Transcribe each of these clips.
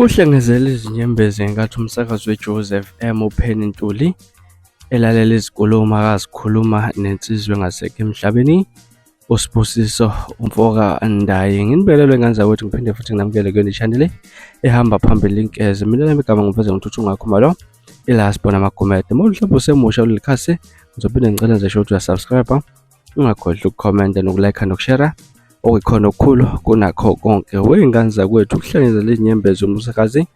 Uhlengezela izinyembezi ngenkathi umsakazo weJoseph M. uPenny Ntuli elalela izinkulumo akazikhuluma nensizwa engasekho emhlabeni uSibusiso Mfoka Ndaye. Nginibelelwe nganzakwethu ngiphinde futhi nginamukele kuyona i-channel ehamba phambili inkeze. Mina lami igama ngimfeza ngithuthu ngakhuma lo ila sibona amagumede. Mawuhlapho semusha ulikhasi ngizophinda ngicela nje show to subscribe, ungakhohlwa ukucomment nokulike nokushare okukhona okukhulu kunakho konke. Weyingane zakwethu ukuhlangezela izinyembezi umsakazi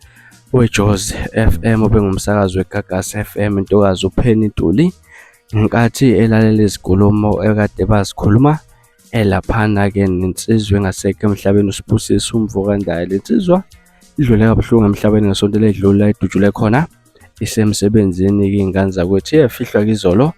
weJozi FM obengumsakazi weGagasi FM intokazi uPenny Ntuli ngenkathi elalela izinkulumo ekade bazikhuluma elaphana ke nensizwa engasekho emhlabeni uSibusiso Mfoka Ndaye. Lensizwa idlule kabuhlungu emhlabeni ngesonto ledlula idujule khona isemsebenzini ingane zakwethu yafihlwa kizolo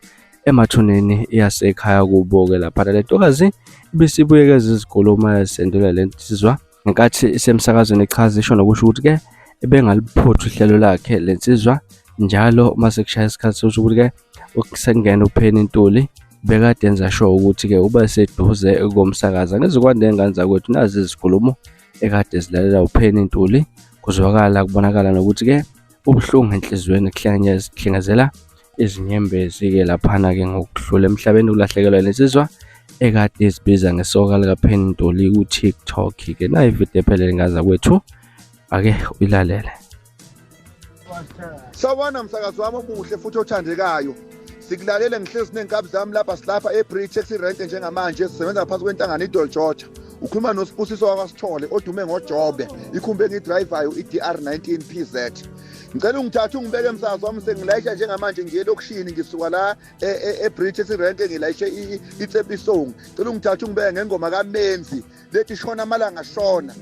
emathuneni yasekhaya kubo-ke lapha. Le ntokazi ibisibuyekeza izinkulumo yasendelwa lensizwa ngenkathi isemsakazweni echaza isho nokusho ukuthi-ke ebengaliphothi uhlelo lakhe lensizwa njalo mase kushaya isikhathi sokusho ukuthi-ke ukusengena uPenny Ntuli bekade enza sure ukuthi-ke uba seduze komsakaza. Ngezikwande ngane zakwethu nazi izinkulumo ekade zilalela uPenny Ntuli kuzwakala kubonakala nokuthi-ke ubuhlungu enhlizweni kuhlengezela izinyembezi-ke laphana-ke ngokudlula emhlabeni ukulahlekelwa lensizwa ekade isibiza ngesoka likaPenny Ntuli ku-TikTok-ke. Nayi ividiyo ephelele ngaza kwethu, ake uyilalele. Sawubona msakazi wami omuhle futhi othandekayo, sikulalele ngihlezi nenkabi zami lapha silapha eBridge Taxi Rent njengamanje sisebenza ngaphansi kwentangano iDol Georgia. Ukhuluma noSibusiso wakwaSithole odume ngoJobe, ikhumbe engidrivayo iDR19 PZ. Ngicela ungithathe ungibeke emsakazi wami sengilayisha njengamanje ngiye lokushini ngisuka la eBridge Taxi Rent ngilayishe iTsepisong. Ngicela ungithathe ungibeke ngengoma kaMenzi lethi shona amalanga shona.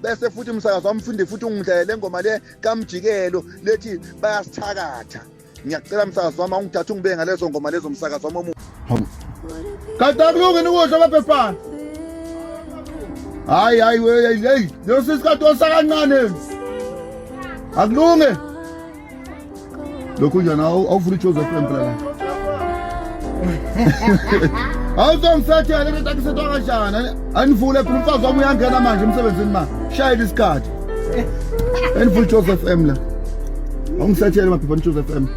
Bese futhi umsakazi wami mfinde futhi ungidlele ngoma le kaMjikelo lethi bayasithakatha. Ngiyacela msakazi wami ungithathe ungibeke ngalezo ngoma lezo msakazi wami omuhle. Kanti akulungi ukudla baphepha. Hayi hey lo sisikhathi osakancane. Akulunge. Lokhu njana awufuna iJoseph empela. Awuzongisathela into akusetwa kanjani? Anivule phela umfazi wami uyangena manje emsebenzini ma. Shayela isikhathi. Anivule Joseph M la. Awungisathela maphepha Joseph M.